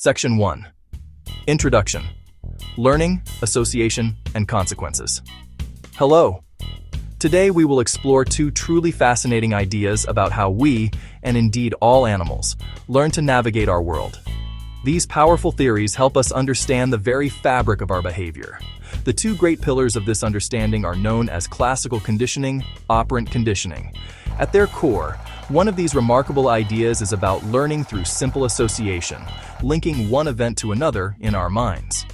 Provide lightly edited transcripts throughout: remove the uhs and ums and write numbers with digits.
Section 1. Introduction. Learning, Association, and Consequences. Hello. Today we will explore two truly fascinating ideas about how we, and indeed all animals, learn to navigate our world. These powerful theories help us understand the very fabric of our behavior. The two great pillars of this understanding are known as classical conditioning, operant conditioning. At their core, one of these remarkable ideas is about learning through simple association, linking one event to another in our minds.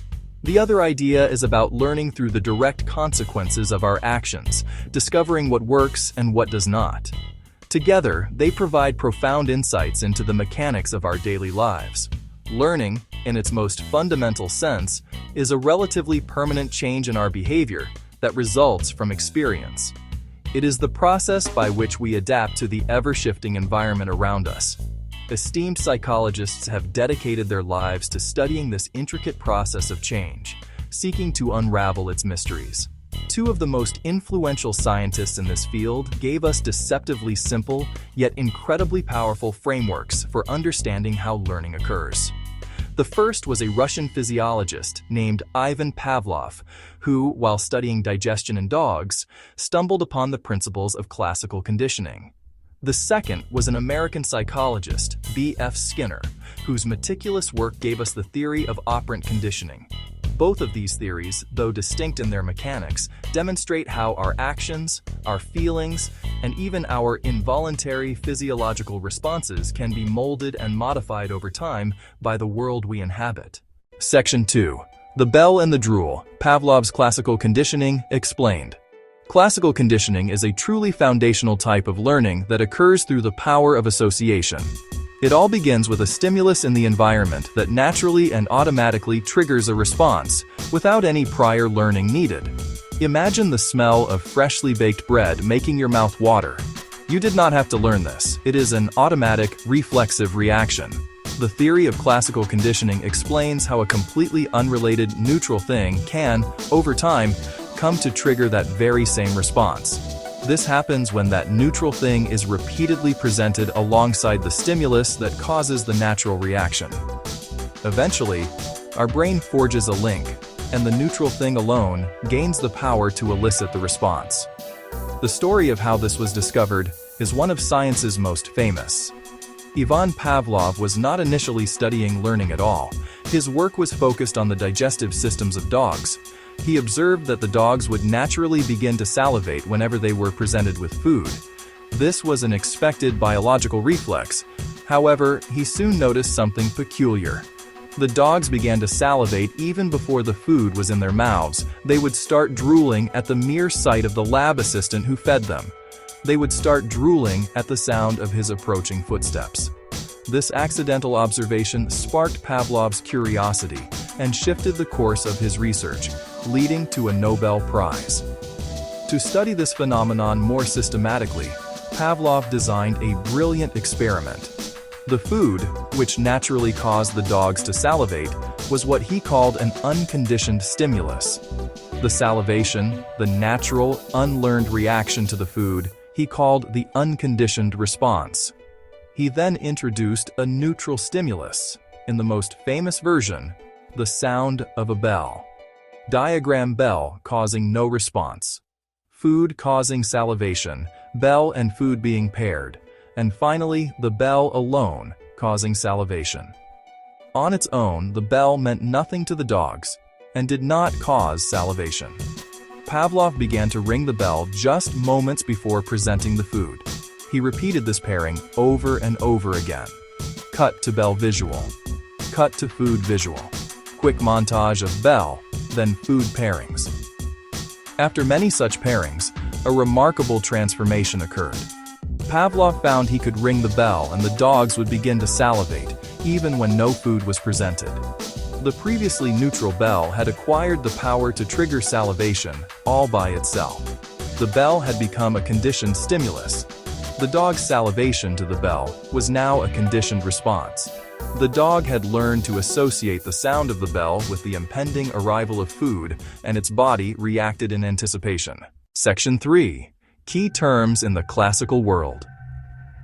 The other idea is about learning through the direct consequences of our actions, discovering what works and what does not. Together, they provide profound insights into the mechanics of our daily lives. Learning, in its most fundamental sense, is a relatively permanent change in our behavior that results from experience. It is the process by which we adapt to the ever-shifting environment around us. Esteemed psychologists have dedicated their lives to studying this intricate process of change, seeking to unravel its mysteries. Two of the most influential scientists in this field gave us deceptively simple, yet incredibly powerful frameworks for understanding how learning occurs. The first was a Russian physiologist named Ivan Pavlov, who, while studying digestion in dogs, stumbled upon the principles of classical conditioning. The second was an American psychologist, B.F. Skinner, whose meticulous work gave us the theory of operant conditioning. Both of these theories, though distinct in their mechanics, demonstrate how our actions, our feelings, and even our involuntary physiological responses can be molded and modified over time by the world we inhabit. Section 2. The Bell and the Drool, Pavlov's Classical Conditioning, Explained. Classical conditioning is a truly foundational type of learning that occurs through the power of association. It all begins with a stimulus in the environment that naturally and automatically triggers a response, without any prior learning needed. Imagine the smell of freshly baked bread making your mouth water. You did not have to learn this. It is an automatic, reflexive reaction. The theory of classical conditioning explains how a completely unrelated neutral thing can, over time, come to trigger that very same response. This happens when that neutral thing is repeatedly presented alongside the stimulus that causes the natural reaction. Eventually, our brain forges a link, and the neutral thing alone gains the power to elicit the response. The story of how this was discovered is one of science's most famous. Ivan Pavlov was not initially studying learning at all. His work was focused on the digestive systems of dogs. He observed that the dogs would naturally begin to salivate whenever they were presented with food. This was an expected biological reflex. However, he soon noticed something peculiar. The dogs began to salivate even before the food was in their mouths. They would start drooling at the mere sight of the lab assistant who fed them. They would start drooling at the sound of his approaching footsteps. This accidental observation sparked Pavlov's curiosity and shifted the course of his research, leading to a Nobel Prize. To study this phenomenon more systematically, Pavlov designed a brilliant experiment. The food, which naturally caused the dogs to salivate, was what he called an unconditioned stimulus. The salivation, the natural, unlearned reaction to the food, he called the unconditioned response. He then introduced a neutral stimulus, in the most famous version, the sound of a bell. Diagram: bell causing no response. Food causing salivation, bell and food being paired, and finally the bell alone causing salivation. On its own, the bell meant nothing to the dogs and did not cause salivation. Pavlov began to ring the bell just moments before presenting the food. He repeated this pairing over and over again. Cut to bell visual. Cut to food visual. Quick montage of bell, then food pairings. After many such pairings, a remarkable transformation occurred. Pavlov found he could ring the bell and the dogs would begin to salivate, even when no food was presented. The previously neutral bell had acquired the power to trigger salivation all by itself. The bell had become a conditioned stimulus. The dog's salivation to the bell was now a conditioned response. The dog had learned to associate the sound of the bell with the impending arrival of food, and its body reacted in anticipation. Section 3. Key terms in the classical world.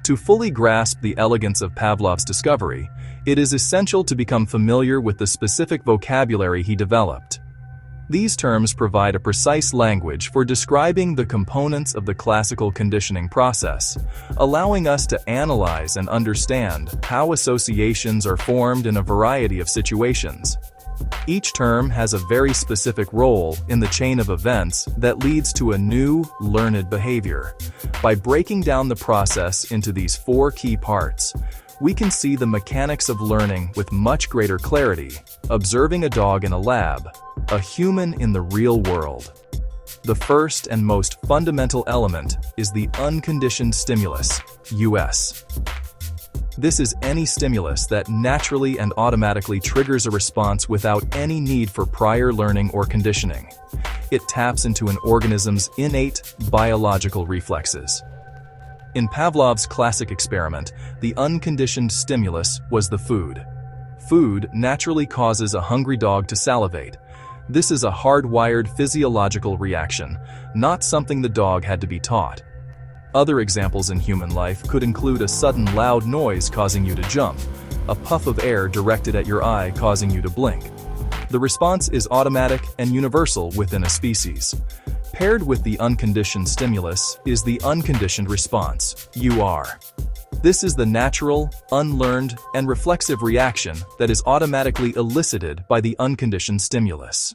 To fully grasp the elegance of Pavlov's discovery, It is essential to become familiar with the specific vocabulary he developed. These terms provide a precise language for describing the components of the classical conditioning process, allowing us to analyze and understand how associations are formed in a variety of situations. Each term has a very specific role in the chain of events that leads to a new, learned behavior. By breaking down the process into these 4 key parts, we can see the mechanics of learning with much greater clarity, observing a dog in a lab, a human in the real world. The first and most fundamental element is the unconditioned stimulus, US. This is any stimulus that naturally and automatically triggers a response without any need for prior learning or conditioning. It taps into an organism's innate biological reflexes. In Pavlov's classic experiment, the unconditioned stimulus was the food. Food naturally causes a hungry dog to salivate. This is a hardwired physiological reaction, not something the dog had to be taught. Other examples in human life could include a sudden loud noise causing you to jump, a puff of air directed at your eye causing you to blink. The response is automatic and universal within a species. Paired with the unconditioned stimulus is the unconditioned response, UR. This is the natural, unlearned, and reflexive reaction that is automatically elicited by the unconditioned stimulus.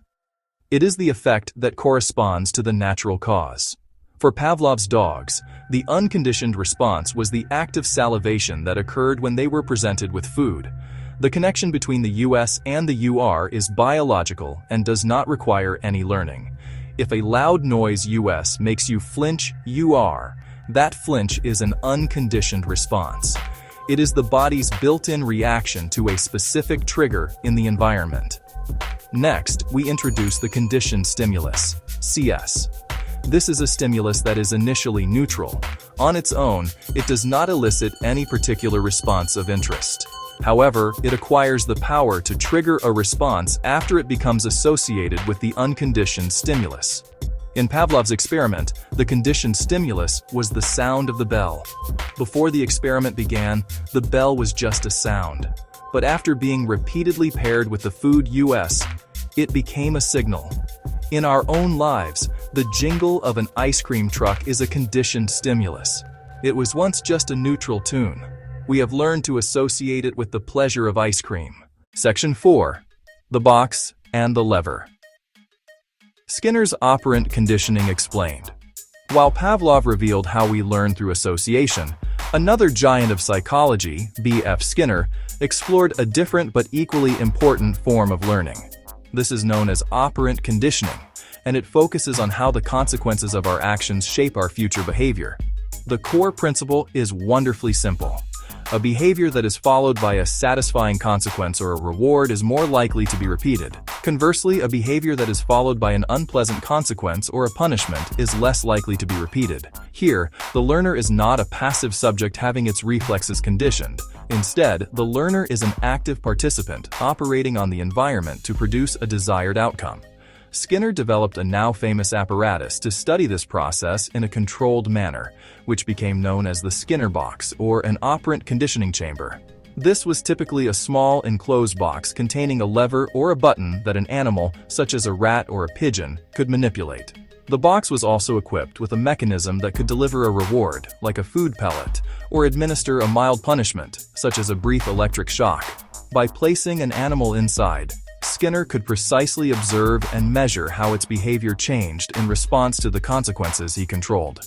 It is the effect that corresponds to the natural cause. For Pavlov's dogs, the unconditioned response was the active salivation that occurred when they were presented with food. The connection between the US and the UR is biological and does not require any learning. If a loud noise US makes you flinch UR, that flinch is an unconditioned response. It is the body's built-in reaction to a specific trigger in the environment. Next, we introduce the conditioned stimulus, CS. This is a stimulus that is initially neutral. On its own, it does not elicit any particular response of interest. However, it acquires the power to trigger a response after it becomes associated with the unconditioned stimulus. In Pavlov's experiment, the conditioned stimulus was the sound of the bell. Before the experiment began, the bell was just a sound. But after being repeatedly paired with the food US, it became a signal. In our own lives, the jingle of an ice cream truck is a conditioned stimulus. It was once just a neutral tune. We have learned to associate it with the pleasure of ice cream. Section 4. The box and the lever. Skinner's operant conditioning explained. While Pavlov revealed how we learn through association, another giant of psychology, B.F. Skinner, explored a different but equally important form of learning. This is known as operant conditioning, and it focuses on how the consequences of our actions shape our future behavior. The core principle is wonderfully simple. A behavior that is followed by a satisfying consequence or a reward is more likely to be repeated. Conversely, a behavior that is followed by an unpleasant consequence or a punishment is less likely to be repeated. Here, the learner is not a passive subject having its reflexes conditioned. Instead, the learner is an active participant operating on the environment to produce a desired outcome. Skinner developed a now famous apparatus to study this process in a controlled manner, which became known as the Skinner box or an operant conditioning chamber. This was typically a small enclosed box containing a lever or a button that an animal, such as a rat or a pigeon, could manipulate. The box was also equipped with a mechanism that could deliver a reward, like a food pellet, or administer a mild punishment, such as a brief electric shock. By placing an animal inside, Skinner could precisely observe and measure how its behavior changed in response to the consequences he controlled.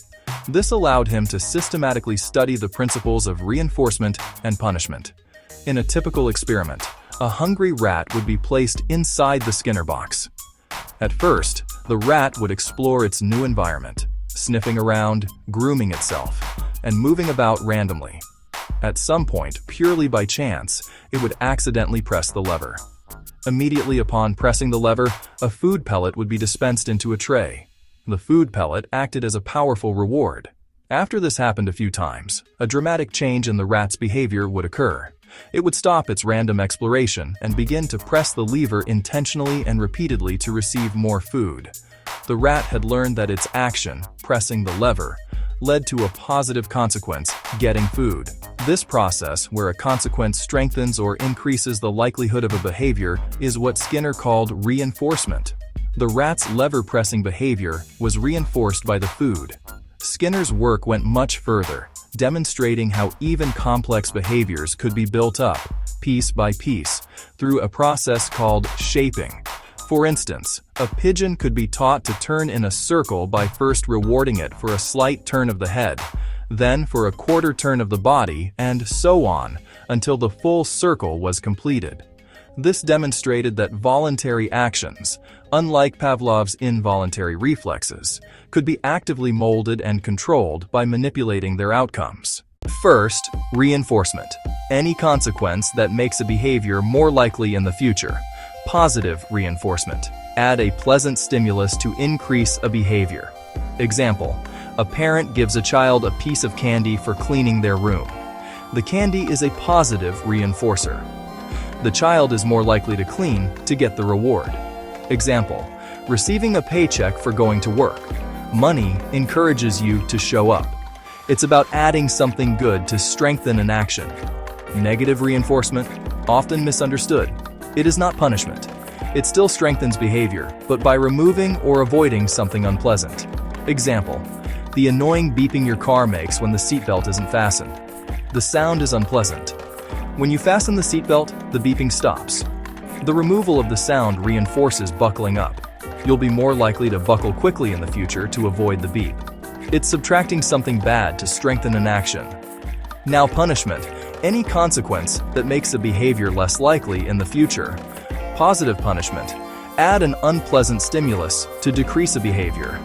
This allowed him to systematically study the principles of reinforcement and punishment. In a typical experiment, a hungry rat would be placed inside the Skinner box. At first, the rat would explore its new environment, sniffing around, grooming itself, and moving about randomly. At some point, purely by chance, it would accidentally press the lever. Immediately upon pressing the lever, a food pellet would be dispensed into a tray. The food pellet acted as a powerful reward. After this happened a few times, a dramatic change in the rat's behavior would occur. It would stop its random exploration and begin to press the lever intentionally and repeatedly to receive more food. The rat had learned that its action, pressing the lever, led to a positive consequence, getting food. This process, where a consequence strengthens or increases the likelihood of a behavior, is what Skinner called reinforcement. The rat's lever-pressing behavior was reinforced by the food. Skinner's work went much further, demonstrating how even complex behaviors could be built up, piece by piece, through a process called shaping. For instance, a pigeon could be taught to turn in a circle by first rewarding it for a slight turn of the head, then for a quarter turn of the body, and so on, until the full circle was completed. This demonstrated that voluntary actions, unlike Pavlov's involuntary reflexes, could be actively molded and controlled by manipulating their outcomes. First, reinforcement. Any consequence that makes a behavior more likely in the future. Positive reinforcement. Add a pleasant stimulus to increase a behavior. Example: a parent gives a child a piece of candy for cleaning their room. The candy is a positive reinforcer. The child is more likely to clean to get the reward. Example: receiving a paycheck for going to work. Money encourages you to show up. It's about adding something good to strengthen an action. Negative reinforcement, often misunderstood. It is not punishment. It still strengthens behavior, but by removing or avoiding something unpleasant. Example: the annoying beeping your car makes when the seatbelt isn't fastened. The sound is unpleasant. When you fasten the seatbelt, the beeping stops. The removal of the sound reinforces buckling up. You'll be more likely to buckle quickly in the future to avoid the beep. It's subtracting something bad to strengthen an action. Now punishment, any consequence that makes a behavior less likely in the future. Positive punishment, add an unpleasant stimulus to decrease a behavior.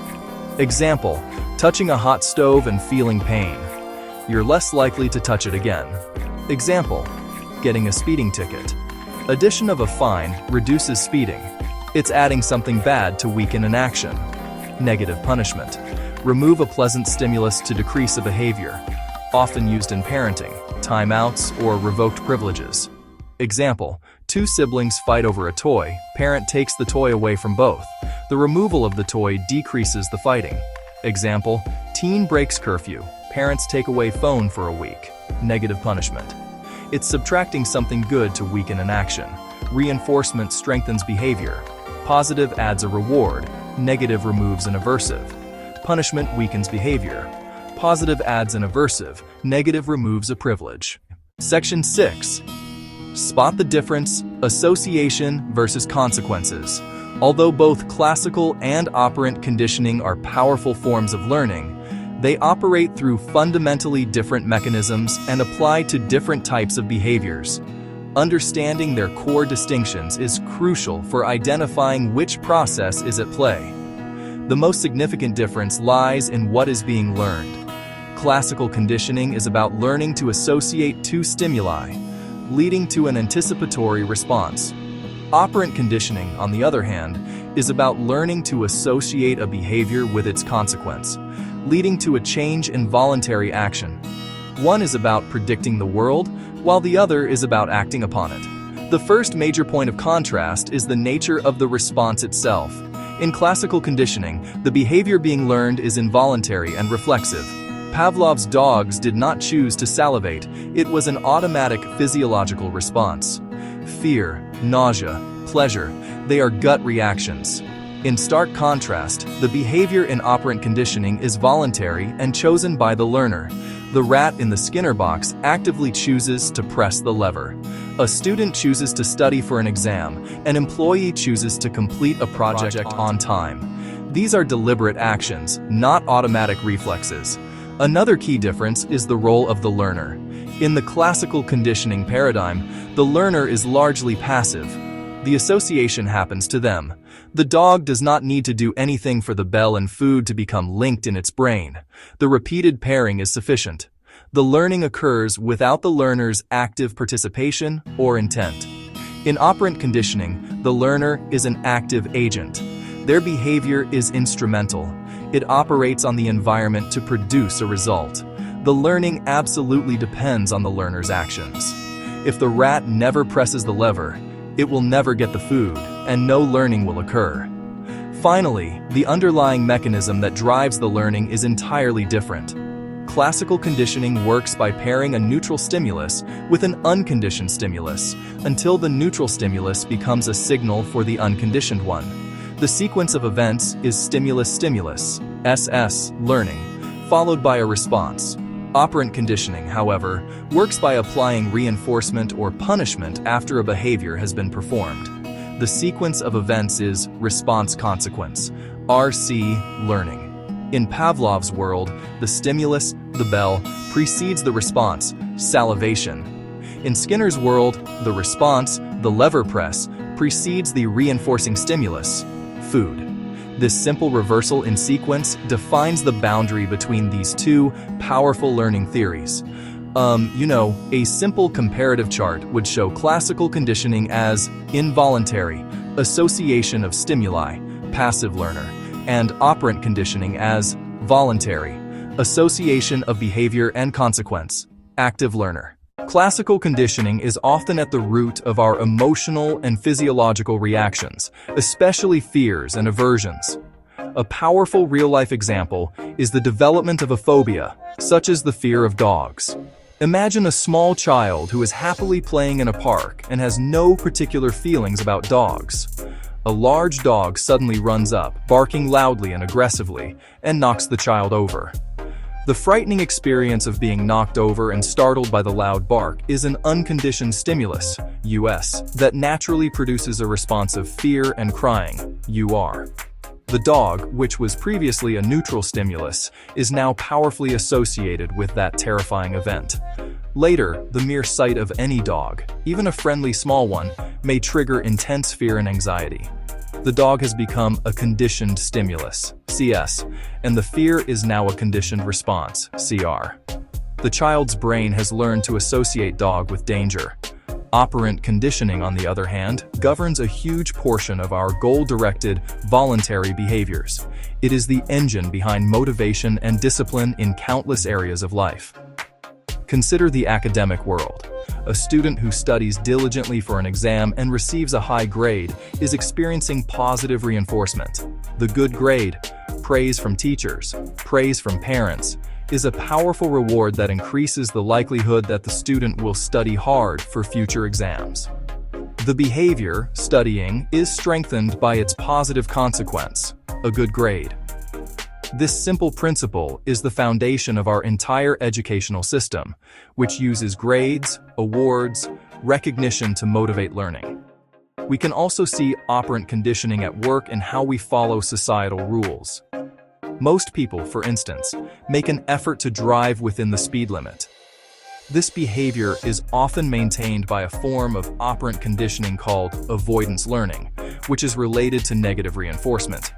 Example: touching a hot stove and feeling pain. You're less likely to touch it again. Example: getting a speeding ticket. Addition of a fine reduces speeding. It's adding something bad to weaken an action. Negative punishment, remove a pleasant stimulus to decrease a behavior. Often used in parenting, timeouts, or revoked privileges. Example: two siblings fight over a toy, parent takes the toy away from both. The removal of the toy decreases the fighting. Example: teen breaks curfew, parents take away phone for a week. Negative punishment. It's subtracting something good to weaken an action. Reinforcement strengthens behavior. Positive adds a reward. Negative removes an aversive. Punishment weakens behavior. Positive adds an aversive. Negative removes a privilege. Section 6. Spot the difference, association versus consequences. Although both classical and operant conditioning are powerful forms of learning, they operate through fundamentally different mechanisms and apply to different types of behaviors. Understanding their core distinctions is crucial for identifying which process is at play. The most significant difference lies in what is being learned. Classical conditioning is about learning to associate two stimuli, leading to an anticipatory response. Operant conditioning, on the other hand, is about learning to associate a behavior with its consequence, leading to a change in voluntary action. One is about predicting the world, while the other is about acting upon it. The first major point of contrast is the nature of the response itself. In classical conditioning, the behavior being learned is involuntary and reflexive. Pavlov's dogs did not choose to salivate. It was an automatic physiological response. Fear, nausea, pleasure, they are gut reactions. In stark contrast, the behavior in operant conditioning is voluntary and chosen by the learner. The rat in the Skinner box actively chooses to press the lever. A student chooses to study for an exam. An employee chooses to complete a project on time. These are deliberate actions, not automatic reflexes. Another key difference is the role of the learner. In the classical conditioning paradigm, the learner is largely passive. The association happens to them. The dog does not need to do anything for the bell and food to become linked in its brain. The repeated pairing is sufficient. The learning occurs without the learner's active participation or intent. In operant conditioning, the learner is an active agent. Their behavior is instrumental. It operates on the environment to produce a result. The learning absolutely depends on the learner's actions. If the rat never presses the lever, it will never get the food, and no learning will occur. Finally, the underlying mechanism that drives the learning is entirely different. Classical conditioning works by pairing a neutral stimulus with an unconditioned stimulus until the neutral stimulus becomes a signal for the unconditioned one. The sequence of events is stimulus-stimulus, SS, learning, followed by a response. Operant conditioning, however, works by applying reinforcement or punishment after a behavior has been performed. The sequence of events is response-consequence, RC, learning. In Pavlov's world, the stimulus, the bell, precedes the response, salivation. In Skinner's world, the response, the lever press, precedes the reinforcing stimulus, food. This simple reversal in sequence defines the boundary between these two powerful learning theories. A simple comparative chart would show classical conditioning as involuntary, association of stimuli, passive learner, and operant conditioning as voluntary, association of behavior and consequence, active learner. Classical conditioning is often at the root of our emotional and physiological reactions, especially fears and aversions. A powerful real-life example is the development of a phobia, such as the fear of dogs. Imagine a small child who is happily playing in a park and has no particular feelings about dogs. A large dog suddenly runs up, barking loudly and aggressively, and knocks the child over. The frightening experience of being knocked over and startled by the loud bark is an unconditioned stimulus, US, that naturally produces a response of fear and crying, UR. The dog, which was previously a neutral stimulus, is now powerfully associated with that terrifying event. Later, the mere sight of any dog, even a friendly small one, may trigger intense fear and anxiety. The dog has become a conditioned stimulus, CS, and the fear is now a conditioned response, CR. The child's brain has learned to associate dog with danger. Operant conditioning, on the other hand, governs a huge portion of our goal-directed, voluntary behaviors. It is the engine behind motivation and discipline in countless areas of life. Consider the academic world. A student who studies diligently for an exam and receives a high grade is experiencing positive reinforcement. The good grade, praise from teachers, praise from parents, is a powerful reward that increases the likelihood that the student will study hard for future exams. The behavior, studying, is strengthened by its positive consequence, a good grade. This simple principle is the foundation of our entire educational system, which uses grades, awards, recognition to motivate learning. We can also see operant conditioning at work in how we follow societal rules. Most people, for instance, make an effort to drive within the speed limit. This behavior is often maintained by a form of operant conditioning called avoidance learning, which is related to negative reinforcement.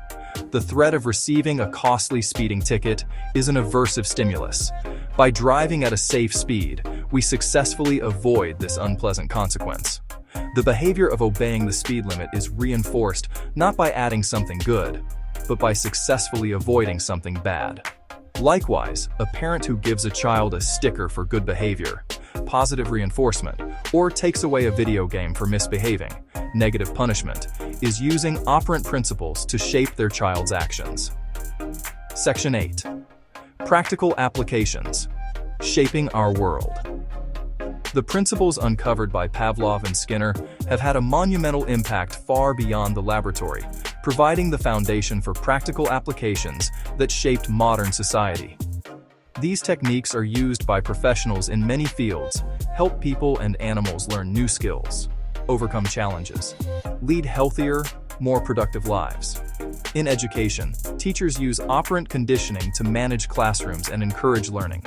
The threat of receiving a costly speeding ticket is an aversive stimulus. By driving at a safe speed, we successfully avoid this unpleasant consequence. The behavior of obeying the speed limit is reinforced not by adding something good, but by successfully avoiding something bad. Likewise, a parent who gives a child a sticker for good behavior, positive reinforcement, or takes away a video game for misbehaving, negative punishment, is using operant principles to shape their child's actions. Section 8. Practical applications. Shaping our world. The principles uncovered by Pavlov and Skinner have had a monumental impact far beyond the laboratory, providing the foundation for practical applications that shaped modern society. These techniques are used by professionals in many fields, help people and animals learn new skills, overcome challenges, lead healthier, more productive lives. In education, teachers use operant conditioning to manage classrooms and encourage learning.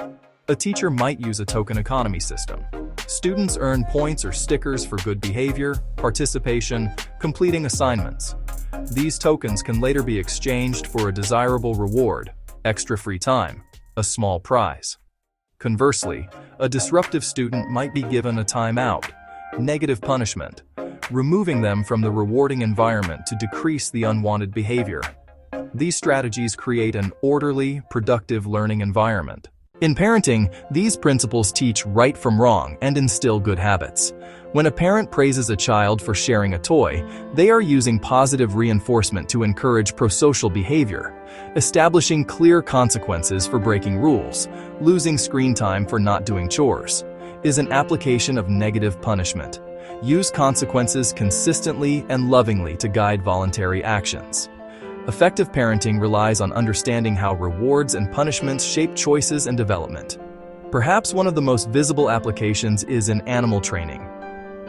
A teacher might use a token economy system. Students earn points or stickers for good behavior, participation, completing assignments. These tokens can later be exchanged for a desirable reward, extra free time, a small prize. Conversely, a disruptive student might be given a timeout, negative punishment, removing them from the rewarding environment to decrease the unwanted behavior. These strategies create an orderly, productive learning environment. In parenting, these principles teach right from wrong and instill good habits. When a parent praises a child for sharing a toy, they are using positive reinforcement to encourage prosocial behavior. Establishing clear consequences for breaking rules, losing screen time for not doing chores, is an application of negative punishment. Use consequences consistently and lovingly to guide voluntary actions. Effective parenting relies on understanding how rewards and punishments shape choices and development. Perhaps one of the most visible applications is in animal training.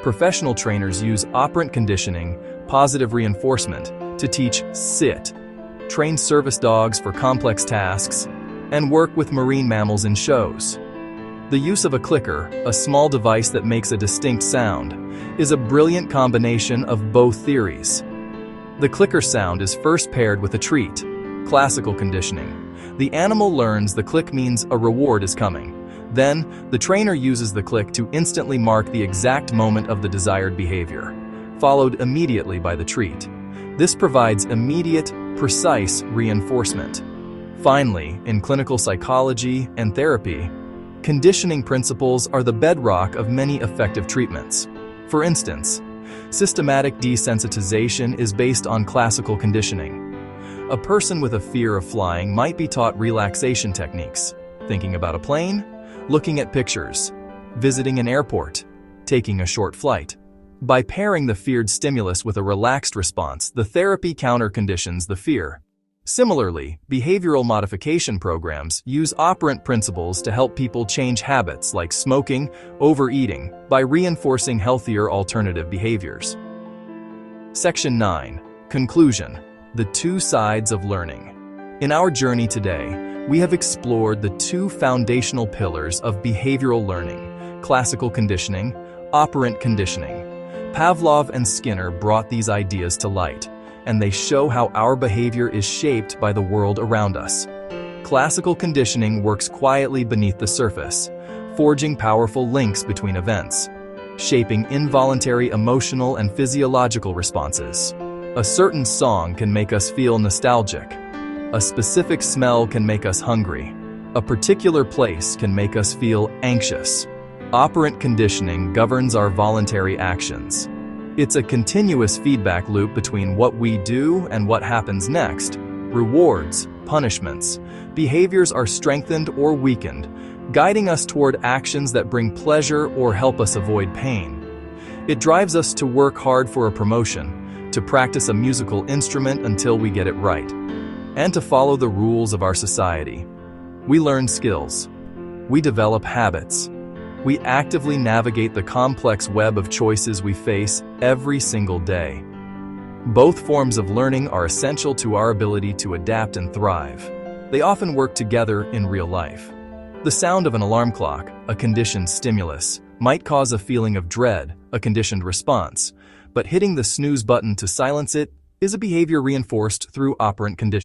Professional trainers use operant conditioning, positive reinforcement, to teach sit, train service dogs for complex tasks, and work with marine mammals in shows. The use of a clicker, a small device that makes a distinct sound, is a brilliant combination of both theories. The clicker sound is first paired with a treat, classical conditioning. The animal learns the click means a reward is coming. Then, the trainer uses the click to instantly mark the exact moment of the desired behavior, followed immediately by the treat. This provides immediate, precise reinforcement. Finally, in clinical psychology and therapy, conditioning principles are the bedrock of many effective treatments. For instance, systematic desensitization is based on classical conditioning. A person with a fear of flying might be taught relaxation techniques, thinking about a plane, looking at pictures, visiting an airport, taking a short flight. By pairing the feared stimulus with a relaxed response, the therapy counter-conditions the fear. Similarly, behavioral modification programs use operant principles to help people change habits like smoking, overeating, by reinforcing healthier alternative behaviors. Section 9. Conclusion: the two sides of learning. In our journey today, we have explored the two foundational pillars of behavioral learning: classical conditioning, operant conditioning. Pavlov and Skinner brought these ideas to light, and they show how our behavior is shaped by the world around us. Classical conditioning works quietly beneath the surface, forging powerful links between events, shaping involuntary emotional and physiological responses. A certain song can make us feel nostalgic. A specific smell can make us hungry. A particular place can make us feel anxious. Operant conditioning governs our voluntary actions. It's a continuous feedback loop between what we do and what happens next. Rewards, punishments, behaviors are strengthened or weakened, guiding us toward actions that bring pleasure or help us avoid pain. It drives us to work hard for a promotion, to practice a musical instrument until we get it right, and to follow the rules of our society. We learn skills. We develop habits. We actively navigate the complex web of choices we face every single day. Both forms of learning are essential to our ability to adapt and thrive. They often work together in real life. The sound of an alarm clock, a conditioned stimulus, might cause a feeling of dread, a conditioned response, but hitting the snooze button to silence it is a behavior reinforced through operant conditioning.